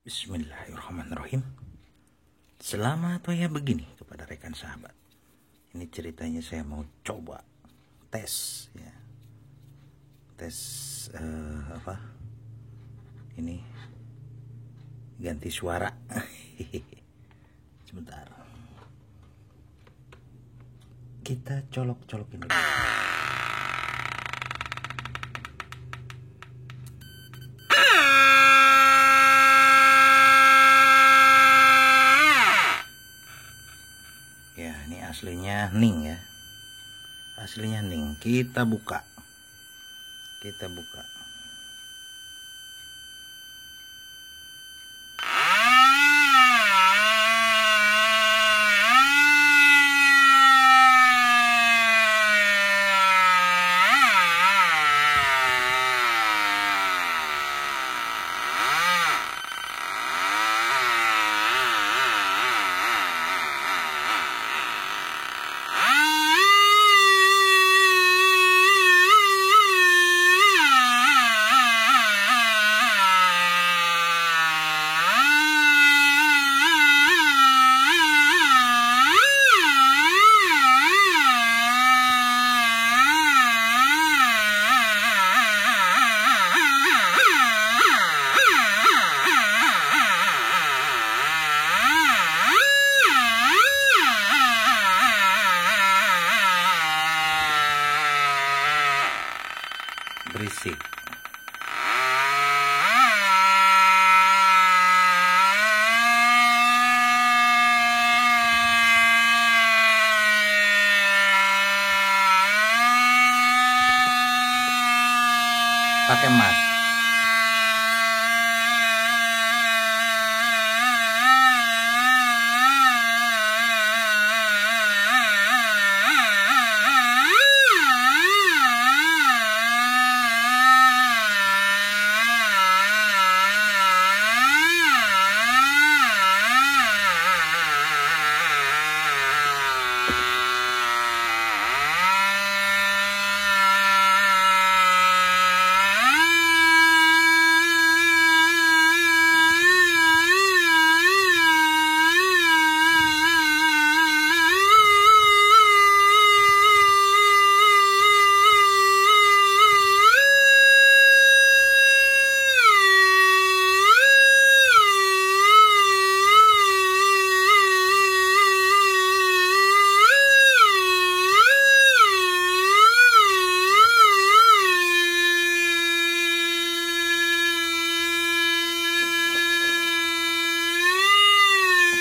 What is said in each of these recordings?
Bismillahirrahmanirrahim. Selamat ya begini kepada rekan sahabat. Ini ceritanya saya mau coba tes ya. Tes apa? Ini ganti suara. Sebentar. Kita colok-colokin dulu. Ya, ini aslinya Ning ya. Aslinya Ning. Kita buka. Berisik. Pakai emas.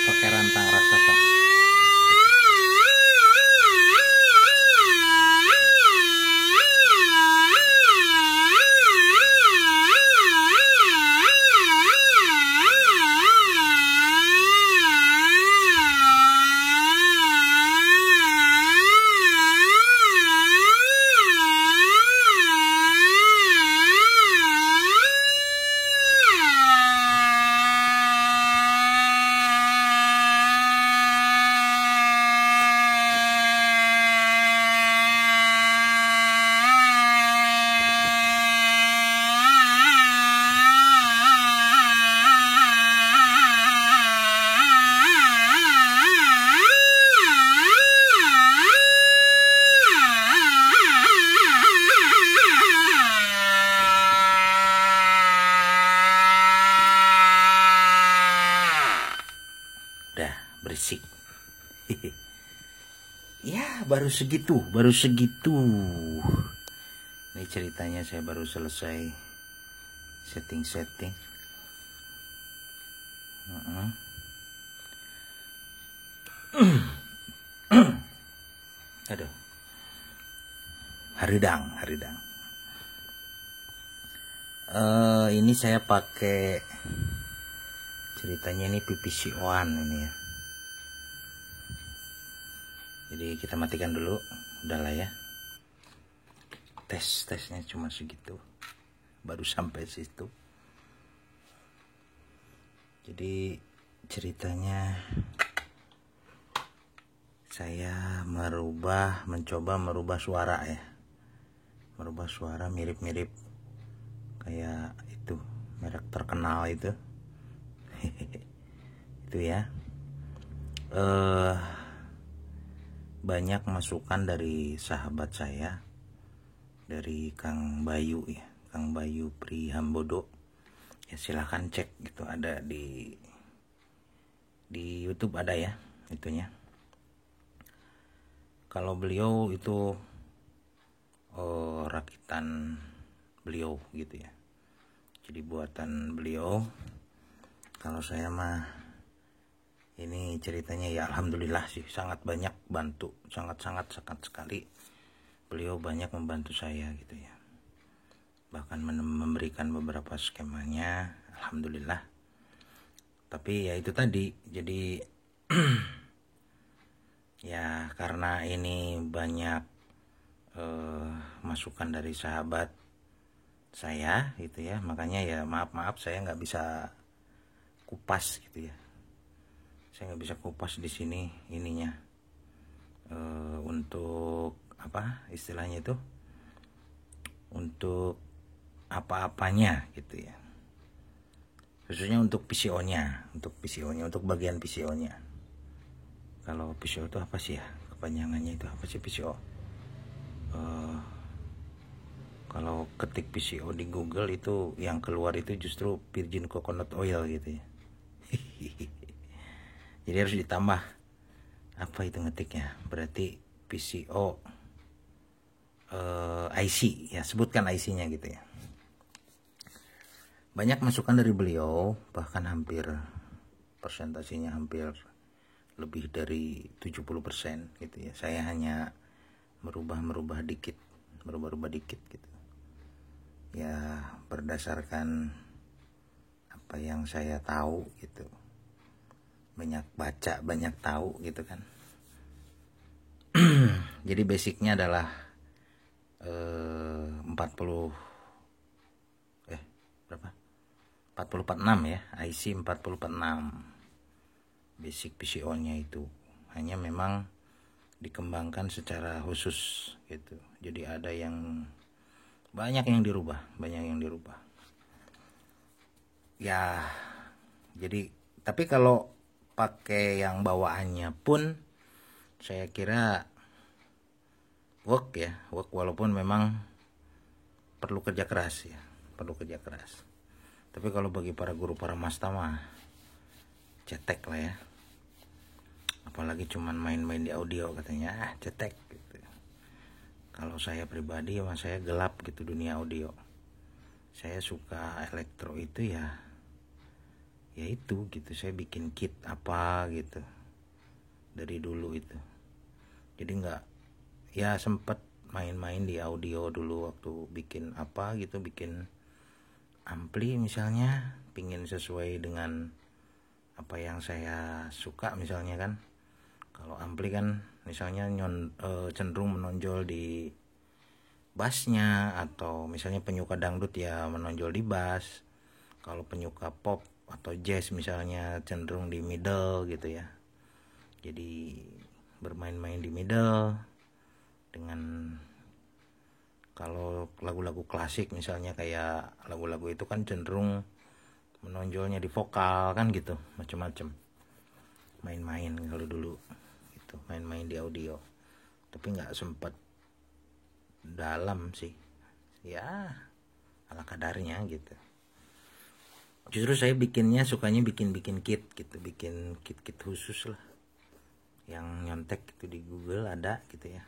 Pakai rantang raksasa. Udah berisik. Ya baru segitu. Ini ceritanya saya baru selesai setting. Aduh. Haridang. Ini saya pakai ceritanya ini PVC One ini ya. Jadi kita matikan dulu, udahlah ya. Tesnya cuma segitu, baru sampai situ. Jadi ceritanya saya mencoba merubah suara ya, mirip-mirip kayak itu merek terkenal itu. Itu ya. Banyak masukan dari sahabat saya, dari Kang Bayu ya, Kang Bayu Prihambodo. Ya silahkan cek gitu, ada di YouTube ada ya itunya. Kalau beliau itu rakitan beliau gitu ya, jadi buatan beliau. Kalau saya mah ini ceritanya ya alhamdulillah sih, sangat banyak bantu, sangat sekali beliau banyak membantu saya gitu ya, bahkan memberikan beberapa skemanya, alhamdulillah. Tapi ya itu tadi, jadi ya karena ini banyak masukan dari sahabat saya gitu ya, makanya ya maaf saya nggak bisa kupas gitu ya, saya nggak bisa kupas di sini ininya, untuk apa istilahnya itu, untuk apa-apanya gitu ya, khususnya untuk PCO-nya, untuk bagian PCO-nya. Kalau PCO itu apa sih ya, kepanjangannya itu apa sih PCO? Kalau ketik PCO di Google itu yang keluar itu justru virgin coconut oil gitu ya. Jadi harus ditambah apa itu ngetiknya, berarti PCO IC ya, sebutkan IC-nya gitu ya. Banyak masukan dari beliau, bahkan hampir persentasenya hampir lebih dari 70% gitu ya. Saya hanya merubah dikit gitu ya, berdasarkan apa yang saya tahu gitu, banyak baca, banyak tahu gitu kan. Jadi basicnya adalah 4046 ya, IC 4046 basic PCO nya itu, hanya memang dikembangkan secara khusus gitu. Jadi ada yang banyak yang dirubah ya. Jadi tapi kalau pakai yang bawaannya pun saya kira work walaupun memang perlu kerja keras. Tapi kalau bagi para guru, para master mah cetek lah ya, apalagi cuman main-main di audio katanya cetek gitu. Kalau saya pribadi emang saya gelap gitu dunia audio. Saya suka elektro itu ya itu gitu, saya bikin kit apa gitu dari dulu itu. Jadi nggak, ya sempet main-main di audio dulu waktu bikin apa gitu, bikin ampli misalnya, pingin sesuai dengan apa yang saya suka misalnya kan. Kalau ampli kan misalnya cenderung menonjol di bassnya, atau misalnya penyuka dangdut ya menonjol di bass. Kalau penyuka pop atau jazz misalnya cenderung di middle gitu ya. Jadi bermain-main di middle. Dengan kalau lagu-lagu klasik misalnya, kayak lagu-lagu itu kan cenderung menonjolnya di vokal kan gitu, macam-macam. Main-main kalau dulu itu, main-main di audio. Tapi nggak sempet dalam sih. Ya ala kadarnya gitu. Justru saya sukanya bikin kit gitu, bikin kit khusus lah, yang nyontek gitu di Google ada gitu ya.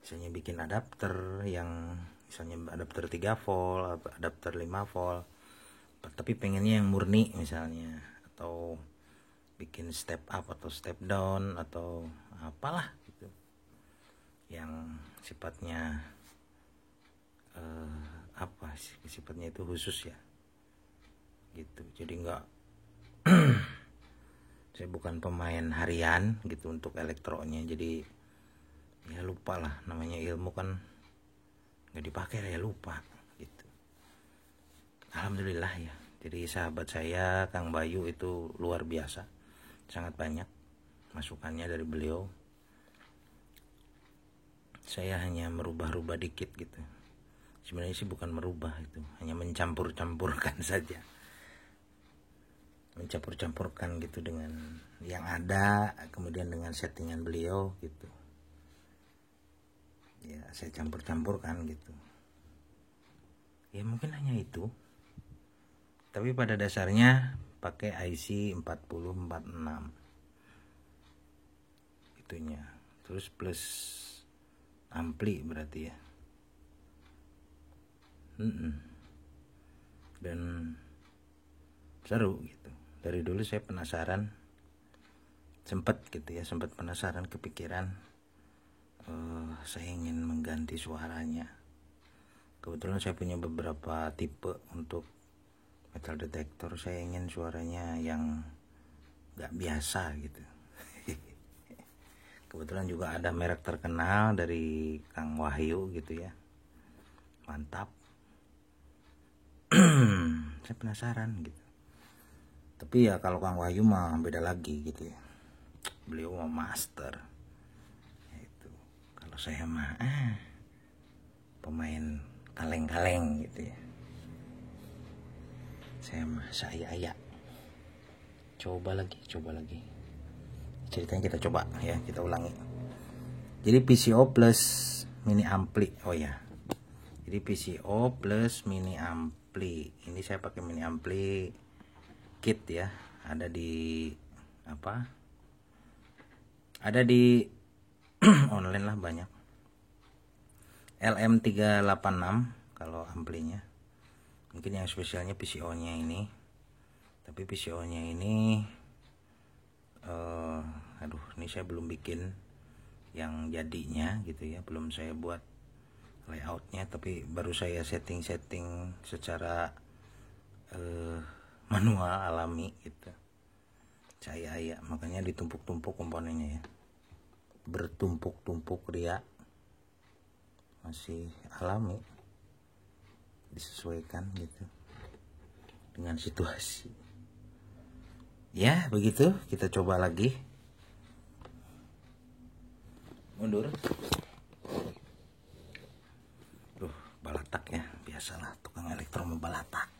Misalnya bikin adapter yang misalnya adapter 3 volt, adapter 5 volt, tapi pengennya yang murni misalnya, atau bikin step up atau step down atau apalah gitu, yang sifatnya sifatnya itu khusus ya gitu. Jadi enggak saya bukan pemain harian gitu untuk elektronya, jadi ya lupa lah, namanya ilmu kan nggak dipakai ya lupa gitu. Alhamdulillah ya, jadi sahabat saya Kang Bayu itu luar biasa, sangat banyak masukannya dari beliau. Saya hanya merubah dikit gitu, sebenarnya sih bukan merubah, itu hanya mencampur-campurkan saja, mencampur-campurkan gitu dengan yang ada, kemudian dengan settingan beliau gitu ya, saya campur-campurkan gitu ya, mungkin hanya itu. Tapi pada dasarnya pakai IC 4046 itunya, terus plus ampli berarti ya. Dan seru gitu. Dari dulu saya penasaran, sempat penasaran, kepikiran saya ingin mengganti suaranya. Kebetulan saya punya beberapa tipe untuk metal detector. Saya ingin suaranya yang gak biasa gitu. Kebetulan juga ada merek terkenal dari Kang Wahyu gitu ya, mantap. Saya penasaran gitu. Tapi ya kalau Kang Wahyu mah beda lagi gitu ya, beliau mah master itu. Kalau saya mah pemain kaleng-kaleng gitu ya. Saya coba lagi ceritanya, kita coba ya, kita ulangi. Jadi PCO plus mini ampli, oh ya, jadi PCO plus mini ampli. Ini saya pakai mini ampli kit ya, ada di apa, ada di online lah banyak. LM386 kalau amplinya. Mungkin yang spesialnya PCO nya ini, tapi PCO nya ini ini saya belum bikin yang jadinya gitu ya, belum saya buat layoutnya, tapi baru saya setting secara manual alami gitu. Saya makanya ditumpuk-tumpuk komponennya ya, bertumpuk-tumpuk ria, masih alami, disesuaikan gitu dengan situasi ya. Begitu, kita coba lagi. Mundur. Balatak ya, biasalah tukang elektro membalatak,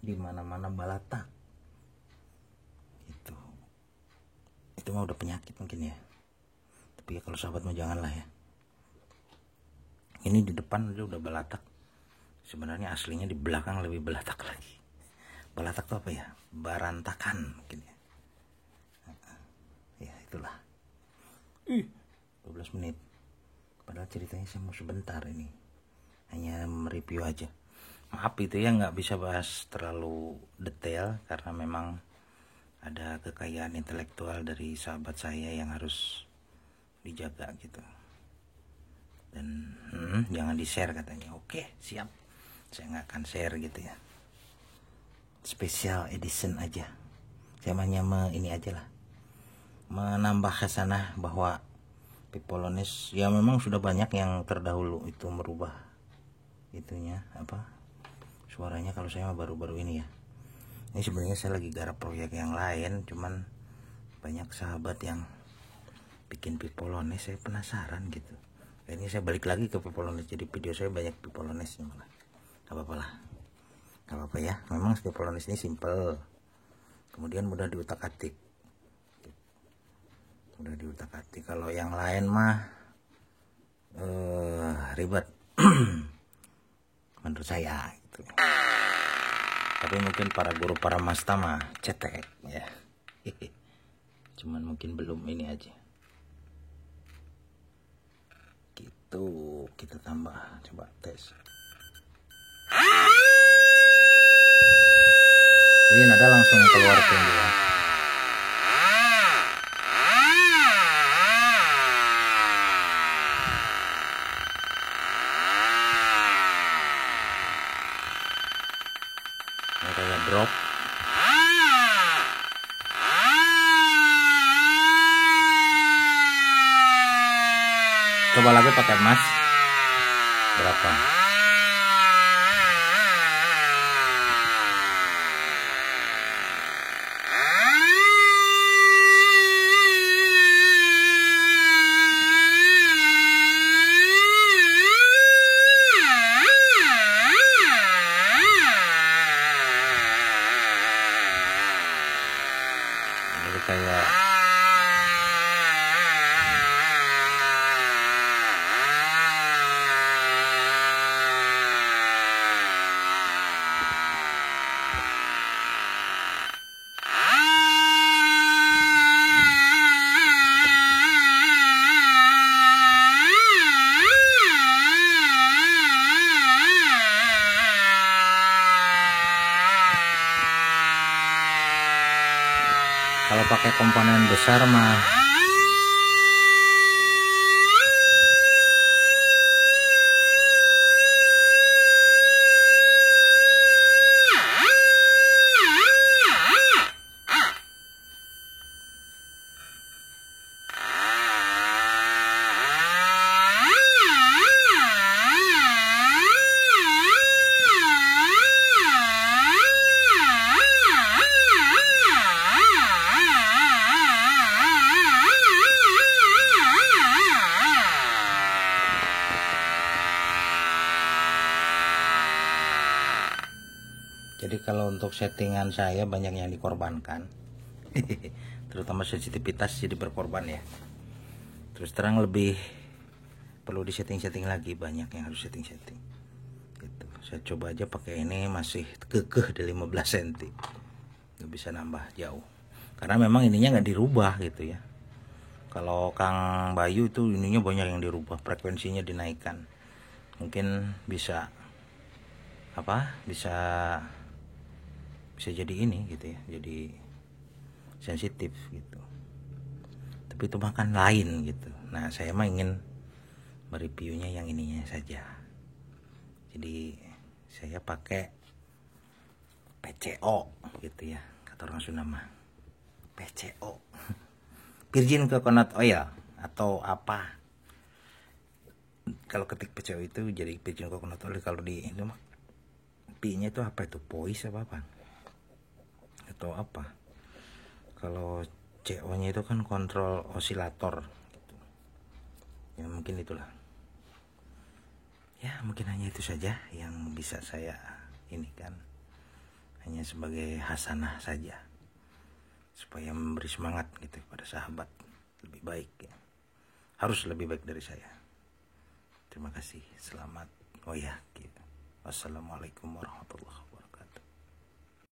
di mana-mana balatak itu mah udah penyakit mungkin ya. Tapi ya kalau sahabat mah janganlah ya. Ini di depan udah balatak, sebenarnya aslinya di belakang lebih balatak lagi. Balatak tuh apa ya, barantakan mungkin ya. Ya itulah. 12 menit. Padahal ceritanya saya mau sebentar ini, hanya mereview aja. Maaf itu ya, nggak bisa bahas terlalu detail karena memang ada kekayaan intelektual dari sahabat saya yang harus dijaga gitu. Dan jangan di share katanya. Oke, siap, saya nggak akan share gitu ya. Special edition aja. Saya hanya ini aja lah, menambah kesanah bahwa Pipolonis ya memang sudah banyak yang terdahulu itu merubah itunya apa, suaranya. Kalau saya mah baru-baru ini ya. Ini sebenarnya saya lagi garap proyek yang lain, cuman banyak sahabat yang bikin Pipolonis, saya penasaran gitu. Ini saya balik lagi ke Pipolonis, jadi video saya banyak Pipolonisnya malah. Gak apa-apa lah, gak apa-apa ya. Memang Pipolonis ini simple, kemudian mudah diutak-atik. Kalau yang lain mah ribet menurut saya gitu. Tapi mungkin para guru, para master mah cetek ya. Cuman mungkin belum ini aja gitu. Kita tambah, coba tes. Jadi nada langsung keluar tinggi. Kayak drop. Coba lagi pakai emas. Berapa? kayak kalau pakai komponen besar mah jadi kalau untuk settingan saya banyak yang dikorbankan. Terutama sensitivitas jadi berkorban ya. Terus terang lebih perlu disetting-setting lagi, banyak yang harus setting-setting gitu. Saya coba aja pakai ini masih kekeh di 15 cm, nggak bisa nambah jauh karena memang ininya nggak dirubah gitu ya. Kalau Kang Bayu itu ininya banyak yang dirubah, frekuensinya dinaikkan, mungkin bisa bisa jadi ini gitu ya, jadi sensitif gitu. Tapi itu makan lain gitu. Nah saya mah ingin mereviewnya yang ininya saja. Jadi saya pakai PCO gitu ya, kata orang Sunda mah PCO, Virgin Coconut Oil atau apa. Kalau ketik PCO itu jadi Virgin Coconut Oil. Kalau di itu mah P-nya itu apa itu, poise apa atau apa. Kalau CO-nya itu kan kontrol osilator gitu. Ya mungkin itulah. Ya mungkin hanya itu saja yang bisa saya ini kan, hanya sebagai hasanah saja supaya memberi semangat gitu pada sahabat lebih baik ya. Harus lebih baik dari saya. Terima kasih. Selamat. Oh ya gitu. Wassalamualaikum warahmatullahi wabarakatuh.